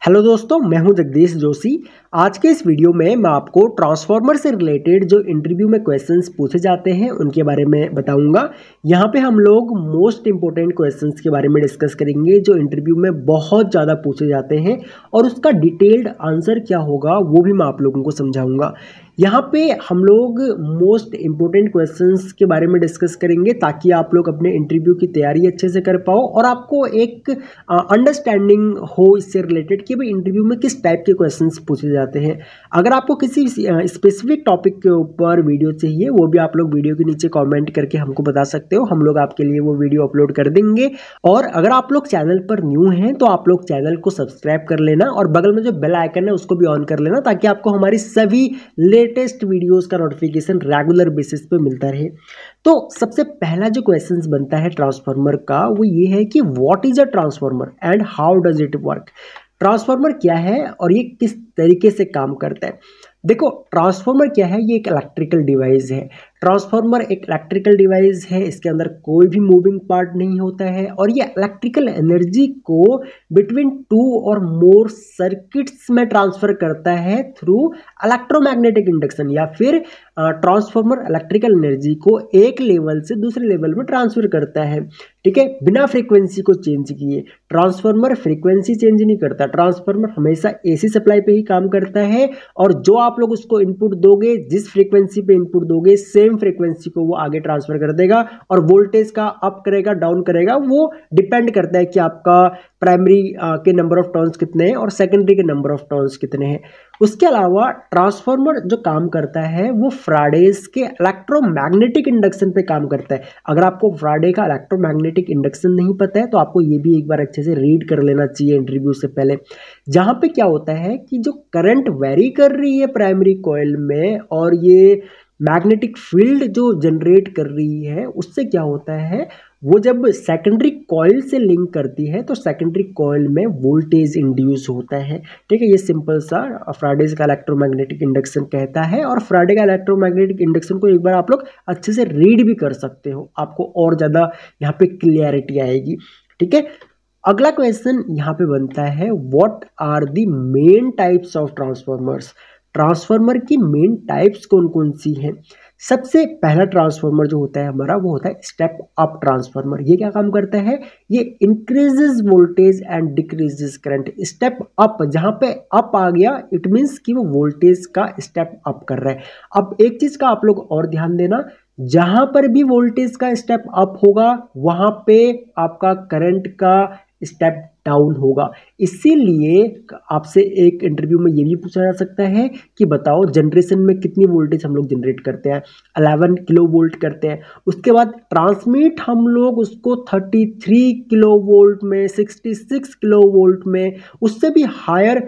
Hello दोस्तों, मैं हूं जगदीश जोशी। आज के इस वीडियो में मैं आपको ट्रांसफार्मर से रिलेटेड जो इंटरव्यू में क्वेश्चंस पूछे जाते हैं उनके बारे में बताऊंगा। यहां पे हम लोग मोस्ट इंपॉर्टेंट क्वेश्चंस के बारे में डिस्कस करेंगे जो इंटरव्यू में बहुत ज़्यादा पूछे जाते हैं और उसका डिटेल्ड आंसर क्या होगा वो भी मैं आप लोगों को समझाऊंगा। यहाँ पे हम लोग मोस्ट इम्पोर्टेंट क्वेश्चंस के बारे में डिस्कस करेंगे ताकि आप लोग अपने इंटरव्यू की तैयारी अच्छे से कर पाओ और आपको एक अंडरस्टैंडिंग हो इससे रिलेटेड कि भाई इंटरव्यू में किस टाइप के क्वेश्चंस पूछे जाते हैं। अगर आपको किसी स्पेसिफिक टॉपिक के ऊपर वीडियो चाहिए वो भी आप लोग वीडियो के नीचे कमेंट करके हमको बता सकते हो, हम लोग आपके लिए वो वीडियो अपलोड कर देंगे। और अगर आप लोग चैनल पर न्यू हैं तो आप लोग चैनल को सब्सक्राइब कर लेना और बगल में जो बेल आइकन है उसको भी ऑन कर लेना ताकि आपको हमारी सभी लेटेस्ट वीडियोस का नोटिफिकेशन रेगुलर बेसिस पे मिलता रहे। तो सबसे पहला जो क्वेश्चन बनता है ट्रांसफार्मर का वो ये है कि what is a transformer and how does it work. Transformer क्या है और ये किस तरीके से काम करता है। देखो, ट्रांसफार्मर क्या है, ये एक इलेक्ट्रिकल डिवाइस है। ट्रांसफार्मर एक इलेक्ट्रिकल डिवाइस है, इसके अंदर कोई भी मूविंग पार्ट नहीं होता है और ये इलेक्ट्रिकल एनर्जी को बिटवीन टू और मोर सर्किट्स में ट्रांसफर करता है थ्रू इलेक्ट्रोमैग्नेटिक इंडक्शन, या फिर ट्रांसफार्मर इलेक्ट्रिकल एनर्जी को एक लेवल से दूसरे लेवल में ट्रांसफर करता है, ठीक है, बिना फ्रीक्वेंसी को चेंज किए। ट्रांसफार्मर फ्रीक्वेंसी चेंज नहीं करता, ट्रांसफार्मर हमेशा एसी सप्लाई पे ही काम करता है और जो आप लोग उसको इनपुट दोगे, जिस फ्रीक्वेंसी पे इनपुट दोगे सेम फ्रीक्वेंसी को वो आगे ट्रांसफर कर देगा और वोल्टेज का अप करेगा डाउन करेगा वो डिपेंड करता है कि आपका प्राइमरी के नंबर ऑफ टर्न्स कितने हैं और सेकेंडरी के नंबर ऑफ टर्न्स कितने हैं। उसके अलावा ट्रांसफार्मर जो काम करता है वो फ्राडेज के इलेक्ट्रोमैग्नेटिक इंडक्शन पे काम करता है। अगर आपको फ्राडे का इलेक्ट्रोमैग्नेटिक इंडक्शन नहीं पता है तो आपको ये भी एक बार अच्छे से रीड कर लेना चाहिए इंटरव्यू से पहले। जहाँ पे क्या होता है कि जो करंट वेरी कर रही है प्राइमरी कॉइल में और ये मैग्नेटिक फील्ड जो जनरेट कर रही है उससे क्या होता है, वो जब सेकेंडरी कॉइल से लिंक करती है तो सेकेंडरी कॉइल में वोल्टेज इंड्यूस होता है, ठीक है। ये सिंपल सा फ्राडेज का इलेक्ट्रोमैग्नेटिक इंडक्शन कहता है और फ्राडे का इलेक्ट्रोमैग्नेटिक इंडक्शन को एक बार आप लोग अच्छे से रीड भी कर सकते हो, आपको और ज़्यादा यहाँ पे क्लियरिटी आएगी, ठीक है। अगला क्वेश्चन यहाँ पे बनता है what are the main types of transformers. Transformer की मेन टाइप्स कौन कौन सी हैं। सबसे पहला ट्रांसफार्मर जो होता है हमारा वो होता है स्टेप अप ट्रांसफार्मर। ये क्या काम करता है, ये increases voltage and decreases current. Step up, जहां पे अप आ गया इट मीन्स कि वो वोल्टेज का स्टेप अप कर रहा है। अब एक चीज का आप लोग और ध्यान देना, जहां पर भी वोल्टेज का स्टेप अप होगा वहां पे आपका करंट का स्टेप डाउन होगा। इसीलिए आपसे एक इंटरव्यू में ये भी पूछा जा सकता है कि बताओ जनरेशन में कितनी वोल्टेज हम लोग जनरेट करते हैं, 11 किलो वोल्ट करते हैं। उसके बाद ट्रांसमिट हम लोग उसको 33 किलो वोल्ट में, 66 किलो वोल्ट में, उससे भी हायर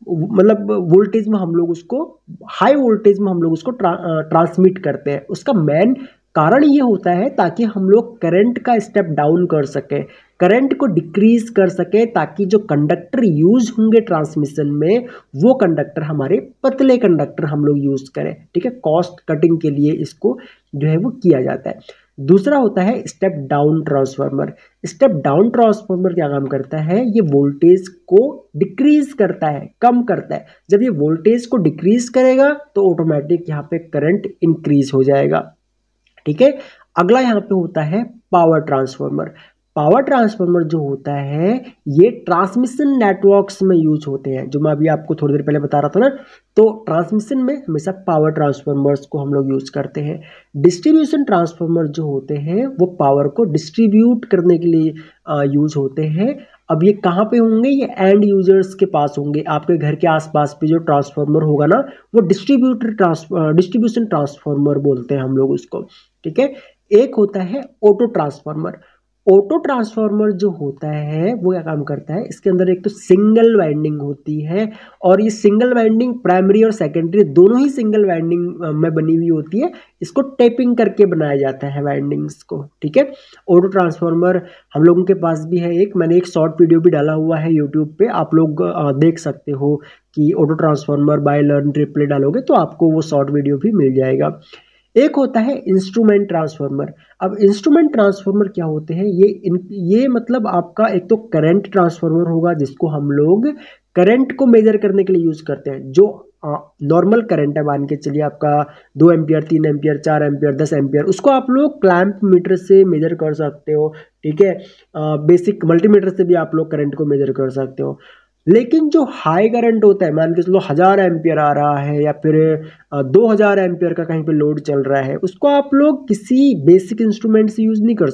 मतलब वोल्टेज में हम लोग उसको, हाई वोल्टेज में हम लोग उसको ट्रांसमिट करते हैं। उसका मेन कारण ये होता है ताकि हम लोग करंट का स्टेप डाउन कर सकें, करंट को डिक्रीज कर सके ताकि जो कंडक्टर यूज होंगे ट्रांसमिशन में वो कंडक्टर हमारे पतले कंडक्टर हम लोग यूज करें, ठीक है। कॉस्ट कटिंग के लिए इसको जो है वो किया जाता है। दूसरा होता है step down transformer. Step down transformer क्या काम करता है, ये वोल्टेज को डिक्रीज करता है, कम करता है। जब ये वोल्टेज को डिक्रीज करेगा तो ऑटोमेटिक यहाँ पे करंट इंक्रीज हो जाएगा, ठीक है। अगला यहाँ पे होता है पावर ट्रांसफार्मर। पावर ट्रांसफार्मर जो होता है ये ट्रांसमिशन नेटवर्क्स में यूज होते हैं, जो मैं अभी आपको थोड़ी देर पहले बता रहा था ना। तो ट्रांसमिशन में हमेशा पावर ट्रांसफार्मर्स को हम लोग यूज करते हैं। डिस्ट्रीब्यूशन ट्रांसफार्मर जो होते हैं वो पावर को डिस्ट्रीब्यूट करने के लिए यूज होते हैं। अब ये कहाँ पे होंगे, ये एंड यूजर्स के पास होंगे। आपके घर के आसपास पे जो ट्रांसफार्मर होगा ना वो डिस्ट्रीब्यूशन ट्रांसफार्मर बोलते हैं हम लोग उसको, ठीक है। एक होता है ऑटो ट्रांसफार्मर। ऑटो ट्रांसफार्मर जो होता है वो क्या काम करता है, इसके अंदर एक तो सिंगल वाइंडिंग होती है और ये सिंगल वाइंडिंग प्राइमरी और सेकेंडरी दोनों ही सिंगल वाइंडिंग में बनी हुई होती है। इसको टेपिंग करके बनाया जाता है वाइंडिंग्स को, ठीक है। ऑटो ट्रांसफार्मर हम लोगों के पास भी है एक, मैंने एक शॉर्ट वीडियो भी डाला हुआ है यूट्यूब पे, आप लोग देख सकते हो कि auto transformer by learn replay डालोगे तो आपको वो शॉर्ट वीडियो भी मिल जाएगा। एक होता है इंस्ट्रूमेंट ट्रांसफार्मर। अब इंस्ट्रूमेंट ट्रांसफार्मर क्या होते हैं, ये मतलब आपका एक तो करंट ट्रांसफार्मर होगा जिसको हम लोग करंट को मेजर करने के लिए यूज़ करते हैं। जो नॉर्मल करंट है, मान के चलिए आपका 2 एम्पियर, 3 एम्पियर, 4 एम्पियर, 10 एम्पियर, उसको आप लोग क्लैंप मीटर से मेजर कर सकते हो, ठीक है। बेसिक मल्टीमीटर से भी आप लोग करंट को मेजर कर सकते हो। लेकिन जो हाई करंट होता है, मान के चलो 1000 एम्पियर आ रहा है या फिर 2000 एम्पियर का कहीं पे लोड चल रहा है, उसको आप लोग किसी बेसिक इंस्ट्रूमेंट से यूज़ नहीं कर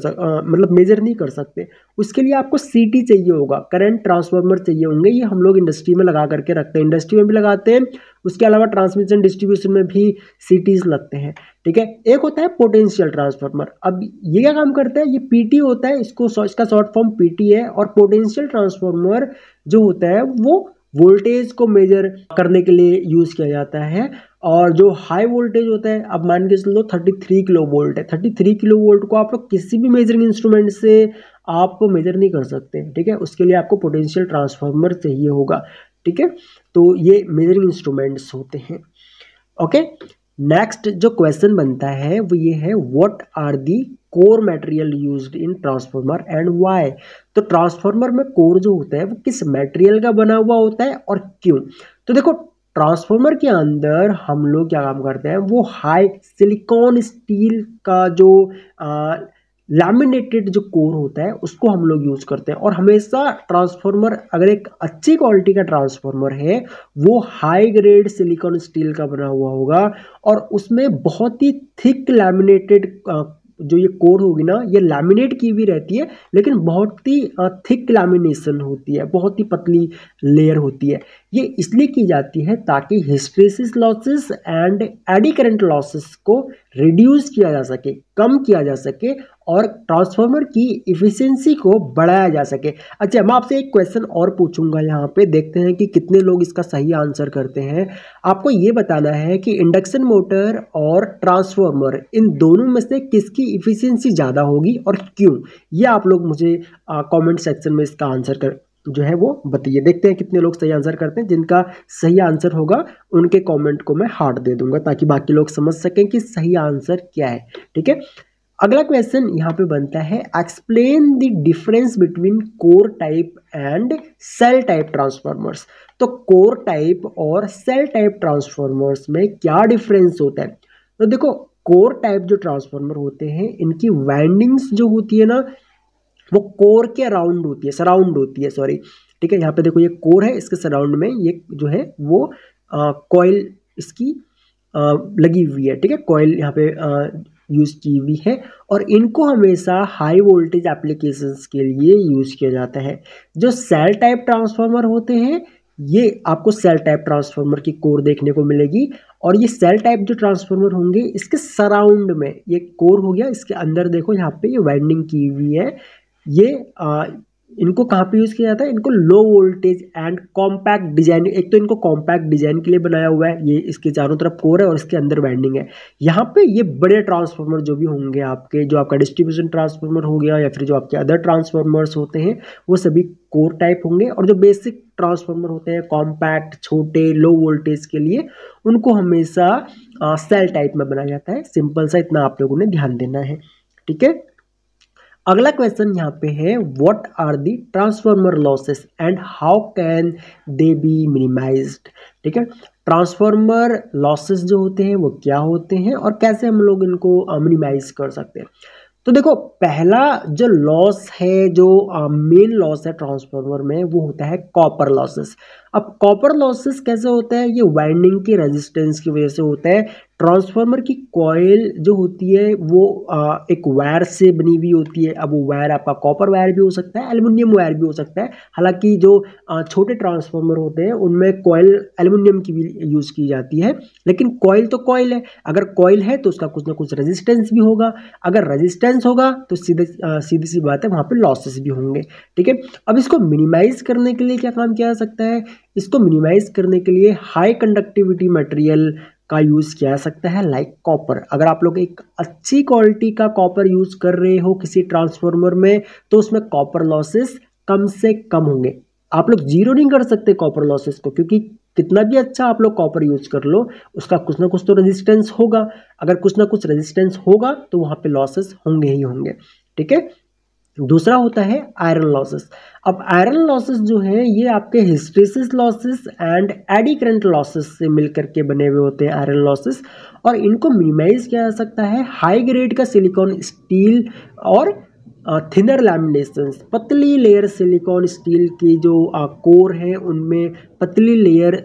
मतलब मेजर नहीं कर सकते। उसके लिए आपको सीटी चाहिए होगा, करंट ट्रांसफार्मर चाहिए होंगे। ये हम लोग इंडस्ट्री में लगा करके रखते हैं, इंडस्ट्री में भी लगाते हैं, उसके अलावा ट्रांसमिशन डिस्ट्रीब्यूशन में भी सीटीज लगते हैं, ठीक है। एक होता है पोटेंशियल ट्रांसफार्मर। अब ये क्या काम करता है, ये पीटी होता है, इसका शॉर्ट फॉर्म पीटी है। और पोटेंशियल ट्रांसफार्मर जो होता है वो वोल्टेज को मेजर करने के लिए यूज किया जाता है। और जो हाई वोल्टेज होता है, अब मान के चलो 33 किलो वोल्ट है, 33 किलो वोल्ट को आप लोग किसी भी मेजरिंग इंस्ट्रूमेंट से आप मेजर नहीं कर सकते, ठीक है। उसके लिए आपको पोटेंशियल ट्रांसफार्मर चाहिए होगा, ठीक है। तो ये मेजरिंग इंस्ट्रूमेंट्स होते हैं, ओके। नेक्स्ट जो क्वेश्चन बनता है वो ये है, what are the core material used in transformer and why. तो ट्रांसफार्मर में कोर जो होता है वो किस मटेरियल का बना हुआ होता है और क्यों। तो देखो, ट्रांसफार्मर के अंदर हम लोग क्या काम करते हैं, वो हाई सिलिकॉन स्टील का जो लैमिनेटेड जो कोर होता है उसको हम लोग यूज करते हैं। और हमेशा ट्रांसफार्मर, अगर एक अच्छी क्वालिटी का ट्रांसफार्मर है, वो हाई ग्रेड सिलिकॉन स्टील का बना हुआ होगा और उसमें बहुत ही थिक लैमिनेटेड जो ये कोर होगी ना, ये लैमिनेट की भी रहती है, लेकिन बहुत ही थिक लैमिनेशन होती है, बहुत ही पतली लेयर होती है। ये इसलिए की जाती है ताकि hysteresis losses and eddy current losses को रिड्यूस किया जा सके, कम किया जा सके और ट्रांसफार्मर की इफिशिएंसी को बढ़ाया जा सके। अच्छा, मैं आपसे एक क्वेश्चन और पूछूंगा, यहाँ पे देखते हैं कि कितने लोग इसका सही आंसर करते हैं। आपको ये बताना है कि इंडक्शन मोटर और ट्रांसफार्मर, इन दोनों में से किसकी इफिशिएंसी ज़्यादा होगी और क्यों। ये आप लोग मुझे कमेंट सेक्शन में इसका आंसर कर जो है वो बताइए। देखते हैं कितने लोग सही आंसर करते हैं। जिनका सही आंसर होगा उनके कमेंट को मैं हार्ट दे दूंगा ताकि बाकी लोग समझ सकें कि सही आंसर क्या है, ठीक है। अगला क्वेश्चन यहाँ पे बनता है, explain the difference between core type and shell type transformers. तो कोर टाइप और सेल टाइप ट्रांसफार्मर्स में क्या डिफरेंस होता है। तो देखो, कोर टाइप जो ट्रांसफार्मर होते हैं, इनकी वाइंडिंग्स जो होती है ना, वो कोर के अराउंड होती है, सराउंड होती है, सॉरी, ठीक है। यहाँ पे देखो, ये कोर है, इसके सराउंड में ये जो है वो कॉइल इसकी लगी हुई है, ठीक है। कॉइल यहाँ पे यूज की हुई है और इनको हमेशा हाई वोल्टेज एप्लीकेशंस के लिए यूज किया जाता है। जो सेल टाइप ट्रांसफार्मर होते हैं, ये आपको सेल टाइप ट्रांसफार्मर की कोर देखने को मिलेगी। और ये सेल टाइप जो ट्रांसफार्मर होंगे, इसके सराउंड में ये कोर हो गया, इसके अंदर देखो यहाँ पे ये वाइंडिंग की हुई है। ये इनको कहाँ पे यूज़ किया जाता है, इनको low voltage and compact design, एक तो इनको कॉम्पैक्ट डिजाइन के लिए बनाया हुआ है, ये इसके चारों तरफ कोर है और इसके अंदर वाइंडिंग है। यहाँ पे ये बड़े ट्रांसफार्मर जो भी होंगे आपके, जो आपका डिस्ट्रीब्यूशन ट्रांसफार्मर हो गया या फिर जो आपके अदर ट्रांसफार्मर्स होते हैं, वो सभी कोर टाइप होंगे। और जो बेसिक ट्रांसफार्मर होते हैं, कॉम्पैक्ट, छोटे, लो वोल्टेज के लिए, उनको हमेशा सेल टाइप में बनाया जाता है। सिंपल सा इतना आप लोगों ने ध्यान देना है, ठीक है। अगला क्वेश्चन यहाँ पे है, what are the transformer losses and how can they be minimised. ठीक है, ट्रांसफार्मर लॉसेस जो होते हैं वो क्या होते हैं और कैसे हम लोग इनको मिनिमाइज कर सकते हैं। तो देखो, पहला जो लॉस है, जो मेन लॉस है ट्रांसफार्मर में, वो होता है कॉपर लॉसेस। अब कॉपर लॉसेस कैसे होता है, ये वाइंडिंग की रेजिस्टेंस की वजह से होता है। ट्रांसफार्मर की कॉइल जो होती है वो एक वायर से बनी हुई होती है। अब वो वायर आपका कॉपर वायर भी हो सकता है, एल्युमिनियम वायर भी हो सकता है। हालांकि जो छोटे ट्रांसफार्मर होते हैं उनमें कॉइल एल्युमिनियम की भी यूज़ की जाती है, लेकिन कॉइल तो कॉइल है। अगर कॉइल है तो उसका कुछ ना कुछ रेजिस्टेंस भी होगा। अगर रेजिस्टेंस होगा तो सीधी सी बात है, वहाँ पे लॉसेस भी होंगे। ठीक है, अब इसको मिनिमाइज करने के लिए क्या काम किया जा सकता है, इसको मिनिमाइज करने के लिए हाई कंडक्टिविटी मटेरियल का यूज़ किया जा सकता है, लाइक कॉपर। अगर आप लोग एक अच्छी क्वालिटी का कॉपर यूज़ कर रहे हो किसी ट्रांसफार्मर में, तो उसमें कॉपर लॉसेस कम से कम होंगे। आप लोग जीरो नहीं कर सकते कॉपर लॉसेस को, क्योंकि कितना भी अच्छा आप लोग कॉपर यूज कर लो, उसका कुछ ना कुछ तो रेजिस्टेंस होगा। अगर कुछ ना कुछ रेजिस्टेंस होगा तो वहाँ पे लॉसेस होंगे ही होंगे। ठीक है, दूसरा होता है आयरन लॉसेस। अब आयरन लॉसेस जो है ये आपके hysteresis losses and eddy current losses से मिलकर के बने हुए होते हैं आयरन लॉसेस, और इनको मिनिमाइज किया जा सकता है हाई ग्रेड का सिलिकॉन स्टील और थिनर लैमिनेशंस, पतली लेयर सिलिकॉन स्टील की जो कोर है उनमें पतली लेयर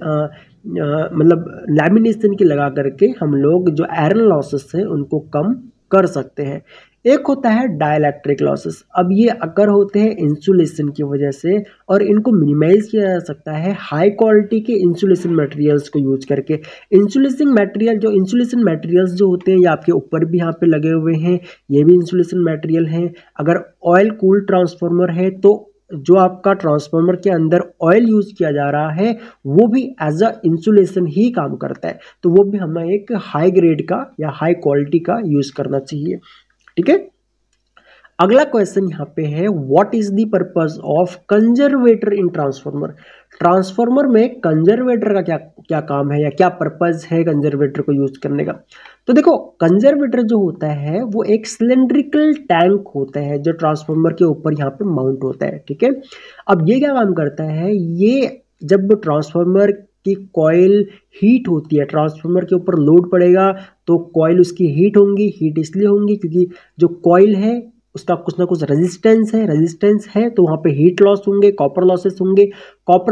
मतलब लैमिनेशन की लगा करके हम लोग जो आयरन लॉसेस है उनको कम कर सकते हैं। एक होता है डाइलेक्ट्रिक लॉसेस। अब ये अकर होते हैं इंसुलेशन की वजह से, और इनको मिनिमाइज किया जा सकता है हाई क्वालिटी के इंसुलेशन मटेरियल्स को यूज करके। इंसुलेशन मटेरियल्स जो होते हैं ये आपके ऊपर भी यहाँ पे लगे हुए हैं, ये भी इंसुलेशन मटेरियल हैं। अगर ऑयल कूल ट्रांसफार्मर है तो जो आपका ट्रांसफार्मर के अंदर ऑयल यूज किया जा रहा है वो भी एज अ इंसुलेशन ही काम करता है, तो वो भी हमें एक हाई ग्रेड का या हाई क्वालिटी का यूज करना चाहिए। ठीक है, अगला क्वेश्चन यहाँ पे है what is the purpose of conservator in transformer. Transformer में कंजर्वेटर का क्या क्या काम है या क्या पर्पस है कंजर्वेटर को यूज करने का। तो देखो, कंजर्वेटर जो होता है वो एक सिलेंड्रिकल टैंक होता है जो ट्रांसफार्मर के ऊपर यहाँ पे माउंट होता है। ठीक है, अब ये क्या काम करता है, ये जब ट्रांसफार्मर की कॉइल हीट होती है, ट्रांसफार्मर के ऊपर लोड पड़ेगा तो कॉइल उसकी हीट होंगी। हीट इसलिए होंगी क्योंकि जो कॉइल है उसका कुछ ना कुछ रेजिस्टेंस है तो वहाँ पे हीट लॉस होंगे, कॉपर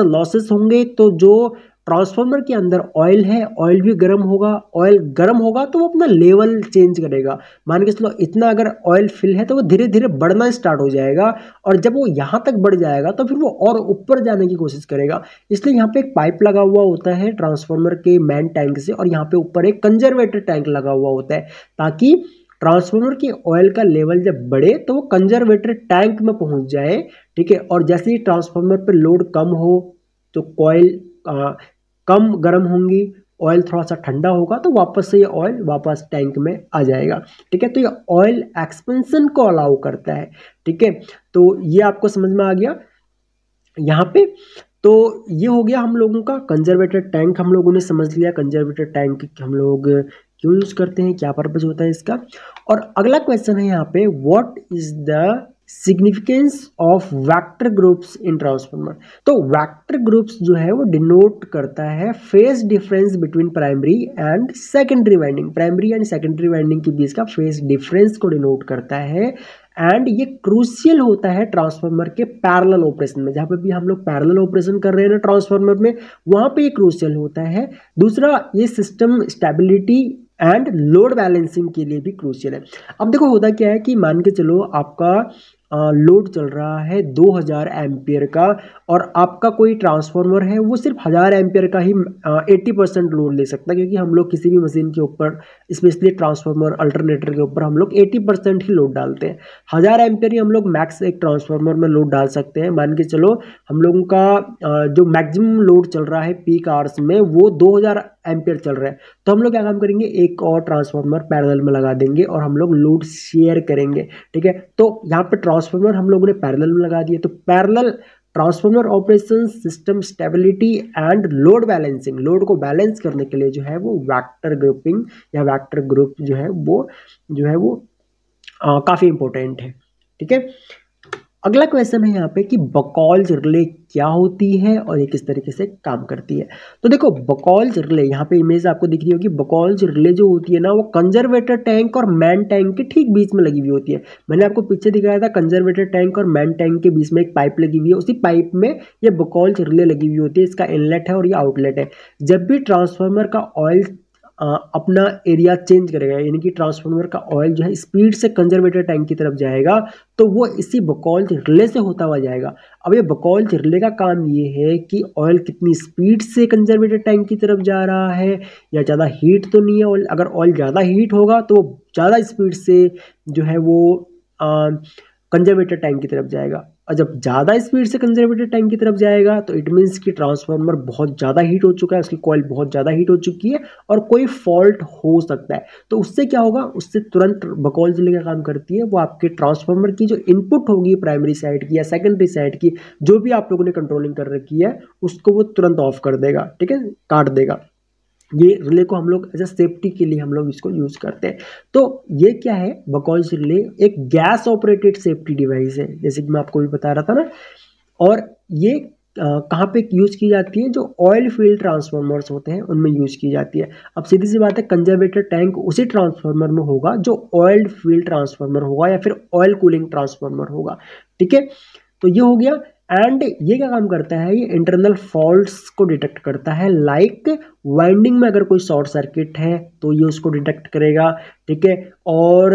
लॉसेस होंगे तो जो ट्रांसफार्मर के अंदर ऑयल है, ऑयल भी गर्म होगा। ऑयल गर्म होगा तो वो अपना लेवल चेंज करेगा। मान के चलो इतना अगर ऑयल फिल है तो वो धीरे धीरे बढ़ना स्टार्ट हो जाएगा, और जब वो यहाँ तक बढ़ जाएगा तो फिर वो और ऊपर जाने की कोशिश करेगा। इसलिए यहाँ पे एक पाइप लगा हुआ होता है ट्रांसफार्मर के मेन टैंक से, और यहाँ पे ऊपर एक कंजर्वेटर टैंक लगा हुआ होता है ताकि ट्रांसफार्मर की ऑयल का लेवल जब बढ़े तो वो कंजर्वेटर टैंक में पहुंच जाए। ठीक है, और जैसे ही ट्रांसफार्मर पे लोड कम हो तो कॉइल कम गर्म होंगी, ऑयल थोड़ा सा ठंडा होगा तो वापस से ये ऑयल वापस टैंक में आ जाएगा। ठीक है, तो ये ऑयल एक्सपेंशन को अलाउ करता है। ठीक है, तो ये आपको समझ में आ गया यहाँ पे। तो ये हो गया हम लोगों का कंजर्वेटर टैंक, हम लोगों ने समझ लिया कंजर्वेटर टैंक हम लोग क्यों यूज करते हैं, क्या पर्पज होता है इसका। और अगला क्वेश्चन है यहाँ पे what is the significance of vector groups in transformer. तो वेक्टर ग्रुप्स जो है वो डिनोट करता है phase difference between primary and secondary winding. Primary and secondary winding के बीच का फेज डिफरेंस को डिनोट करता है, एंड ये क्रूशियल होता है ट्रांसफार्मर के पैरेलल ऑपरेशन में। जहाँ पे भी हम लोग पैरेलल ऑपरेशन कर रहे हैं ना ट्रांसफार्मर में, वहाँ पे ये क्रूशियल होता है। दूसरा, ये system stability and load balancing के लिए भी क्रूशियल है। अब देखो होता क्या है कि मान के चलो आपका लोड चल रहा है 2000 एम्पियर का, और आपका कोई ट्रांसफार्मर है वो सिर्फ 1000 एम्पियर का ही 80% लोड ले सकता है, क्योंकि हम लोग किसी भी मशीन के ऊपर स्पेशली ट्रांसफार्मर अल्टरनेटर के ऊपर हम लोग 80% ही लोड डालते हैं। 1000 एम्पियर ही हम लोग मैक्स एक ट्रांसफार्मर में लोड डाल सकते हैं। मान के चलो हम लोगों का जो मैक्सिमम लोड चल रहा है पीक आवर्स में वो 2000 एम्पियर चल रहा है, तो हम लोग क्या काम करेंगे, एक और ट्रांसफार्मर पैरेलल में लगा देंगे और हम लोग लोड शेयर करेंगे। ठीक है, तो यहाँ पे ट्रांसफार्मर हम लोगों ने पैरेलल में लगा दिए, तो parallel transformer operation system stability and load balancing, load को बैलेंस करने के लिए जो है वो वेक्टर ग्रुपिंग या वेक्टर ग्रुप जो है वो काफ़ी इंपॉर्टेंट है। ठीक है, अगला क्वेश्चन है यहाँ पे कि बकॉल्ज रिले क्या होती है और ये किस तरीके से काम करती है। तो देखो बकॉल्ज रिले, यहाँ पे इमेज आपको दिख रही होगी। बकॉल्ज रिले जो होती है ना वो कंजर्वेटर टैंक और मैन टैंक के ठीक बीच में लगी हुई होती है। मैंने आपको पीछे दिखाया था कंजर्वेटर टैंक और मैन टैंक के बीच में एक पाइप लगी हुई है, उसी पाइप में ये बकॉल्ज रिले लगी हुई होती है। इसका इनलेट है और ये आउटलेट है। जब भी ट्रांसफार्मर का ऑयल अपना एरिया चेंज करेगा, यानी कि ट्रांसफार्मर का ऑयल जो है स्पीड से कंजर्वेटर टैंक की तरफ जाएगा, तो वो इसी बकॉल्ज रिले से होता हुआ जाएगा। अब ये बकॉल्ज रिले का काम ये है कि ऑयल कितनी स्पीड से कंजर्वेटर टैंक की तरफ जा रहा है, या ज़्यादा हीट तो नहीं है ऑयल। अगर ऑयल ज़्यादा हीट होगा तो ज़्यादा स्पीड से जो है वो कंजर्वेटर टैंक की तरफ जाएगा, और जब ज़्यादा स्पीड से कंजर्वेटर टैंक की तरफ जाएगा तो इट मीन्स कि ट्रांसफार्मर बहुत ज़्यादा हीट हो चुका है, उसकी कॉइल बहुत ज़्यादा हीट हो चुकी है और कोई फॉल्ट हो सकता है। तो उससे क्या होगा, उससे तुरंत बकॉल्ज रिले का काम करती है, वो आपके ट्रांसफार्मर की जो इनपुट होगी प्राइमरी साइड की या सेकेंडरी साइड की, जो भी आप लोगों ने कंट्रोलिंग कर रखी है, उसको वो तुरंत ऑफ कर देगा। ठीक है, काट देगा। ये रिले को हम लोग एज अ सेफ्टी के लिए हम लोग इसको यूज़ करते हैं। तो ये क्या है, बकॉइल्स रिले एक गैस ऑपरेटेड सेफ्टी डिवाइस है, जैसे कि मैं आपको भी बता रहा था ना। और ये कहाँ पे यूज़ की जाती है, जो ऑयल फील्ड ट्रांसफार्मर्स होते हैं उनमें यूज़ की जाती है। अब सीधी सी बात है, कंजर्वेटर टैंक उसी ट्रांसफार्मर में होगा जो ऑयल फील्ड ट्रांसफार्मर होगा या फिर ऑयल कूलिंग ट्रांसफार्मर होगा, ठीक है। तो ये हो गया। एंड ये क्या काम करता है, ये इंटरनल फॉल्ट्स को डिटेक्ट करता है, लाइक वाइंडिंग में अगर कोई शॉर्ट सर्किट है तो ये उसको डिटेक्ट करेगा, ठीक है। और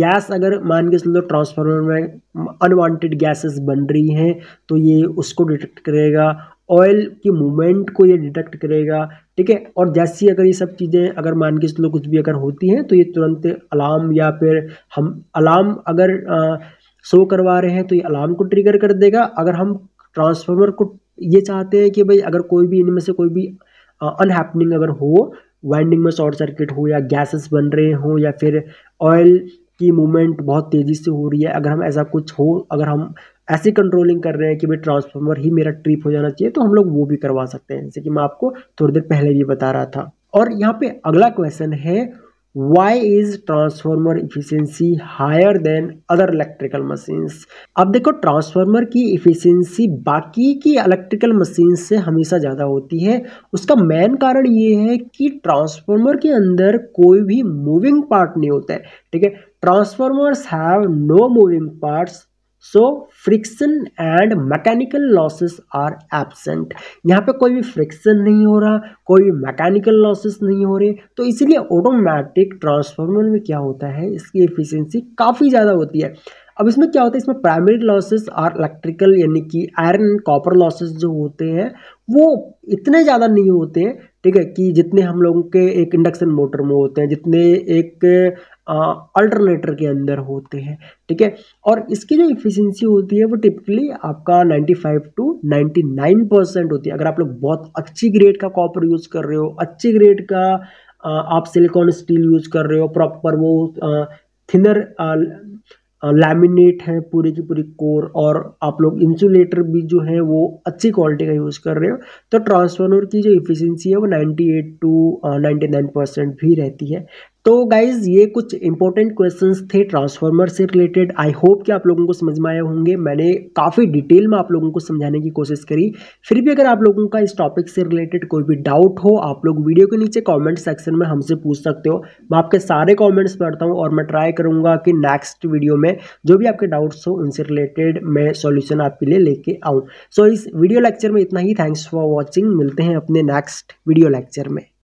गैस अगर मान के चलो ट्रांसफार्मर में अनवांटेड गैसेस बन रही हैं तो ये उसको डिटेक्ट करेगा, ऑयल की मूवमेंट को ये डिटेक्ट करेगा, ठीक है। और जैसी अगर ये सब चीज़ें अगर मान के चलो कुछ भी अगर होती हैं तो ये तुरंत अलार्म, या फिर हम अलार्म अगर शो करवा रहे हैं तो ये अलार्म को ट्रिगर कर देगा। अगर हम ट्रांसफार्मर को ये चाहते हैं कि भाई अगर कोई भी इनमें से कोई भी अनहैपनिंग अगर हो, वाइंडिंग में शॉर्ट सर्किट हो या गैसेस बन रहे हो या फिर ऑयल की मूवमेंट बहुत तेज़ी से हो रही है, अगर हम ऐसा कुछ हो, अगर हम ऐसी कंट्रोलिंग कर रहे हैं कि भाई ट्रांसफार्मर ही मेरा ट्रिप हो जाना चाहिए, तो हम लोग वो भी करवा सकते हैं, जैसे कि मैं आपको थोड़ी देर पहले भी बता रहा था। और यहाँ पे अगला क्वेश्चन है, why is transformer efficiency higher than other electrical machines. अब देखो, ट्रांसफार्मर की इफिशियंसी बाकी की इलेक्ट्रिकल मशीन से हमेशा ज़्यादा होती है। उसका मेन कारण ये है कि ट्रांसफार्मर के अंदर कोई भी मूविंग पार्ट नहीं होता है, ठीक है। Transformers have no moving parts, so friction and mechanical losses are absent. यहाँ पे कोई भी फ्रिक्शन नहीं हो रहा, कोई भी मैकेनिकल लॉसेस नहीं हो रहे, तो इसीलिए ऑटोमेटिक ट्रांसफार्मर में क्या होता है, इसकी एफिशिएंसी काफ़ी ज़्यादा होती है। अब इसमें क्या होता है, इसमें प्राइमरी लॉसेस आर इलेक्ट्रिकल, यानी कि आयरन एंड कॉपर लॉसेस जो होते हैं वो इतने ज़्यादा नहीं होते हैं, ठीक है, कि जितने हम लोगों के एक इंडक्शन मोटर में होते हैं, जितने एक अल्टरनेटर के अंदर होते हैं, ठीक है। और इसकी जो इफिशियंसी होती है वो टिपिकली आपका 95 टू 99% होती है। अगर आप लोग बहुत अच्छी ग्रेड का कॉपर यूज़ कर रहे हो, अच्छी ग्रेड का आप सिलिकॉन स्टील यूज़ कर रहे हो, प्रॉपर वो थिनर लैमिनेट है पूरी की पूरी कोर, और आप लोग इंसुलेटर भी जो है वो अच्छी क्वालिटी का यूज़ कर रहे हो, तो ट्रांसफार्मर की जो इफिशियंसी है वो 98 टू 99% भी रहती है। तो गाइज ये कुछ इंपॉर्टेंट क्वेश्चंस थे ट्रांसफार्मर से रिलेटेड। आई होप कि आप लोगों को समझ में आए होंगे। मैंने काफ़ी डिटेल में आप लोगों को समझाने की कोशिश करी। फिर भी अगर आप लोगों का इस टॉपिक से रिलेटेड कोई भी डाउट हो, आप लोग वीडियो के नीचे कमेंट सेक्शन में हमसे पूछ सकते हो। मैं आपके सारे कमेंट्स पढ़ता हूँ और मैं ट्राई करूँगा कि नेक्स्ट वीडियो में जो भी आपके डाउट्स हो उनसे रिलेटेड मैं सॉल्यूशन आपके लिए लेके आऊँ। सो इस वीडियो लेक्चर में इतना ही। Thanks for watching. मिलते हैं अपने नेक्स्ट वीडियो लेक्चर में।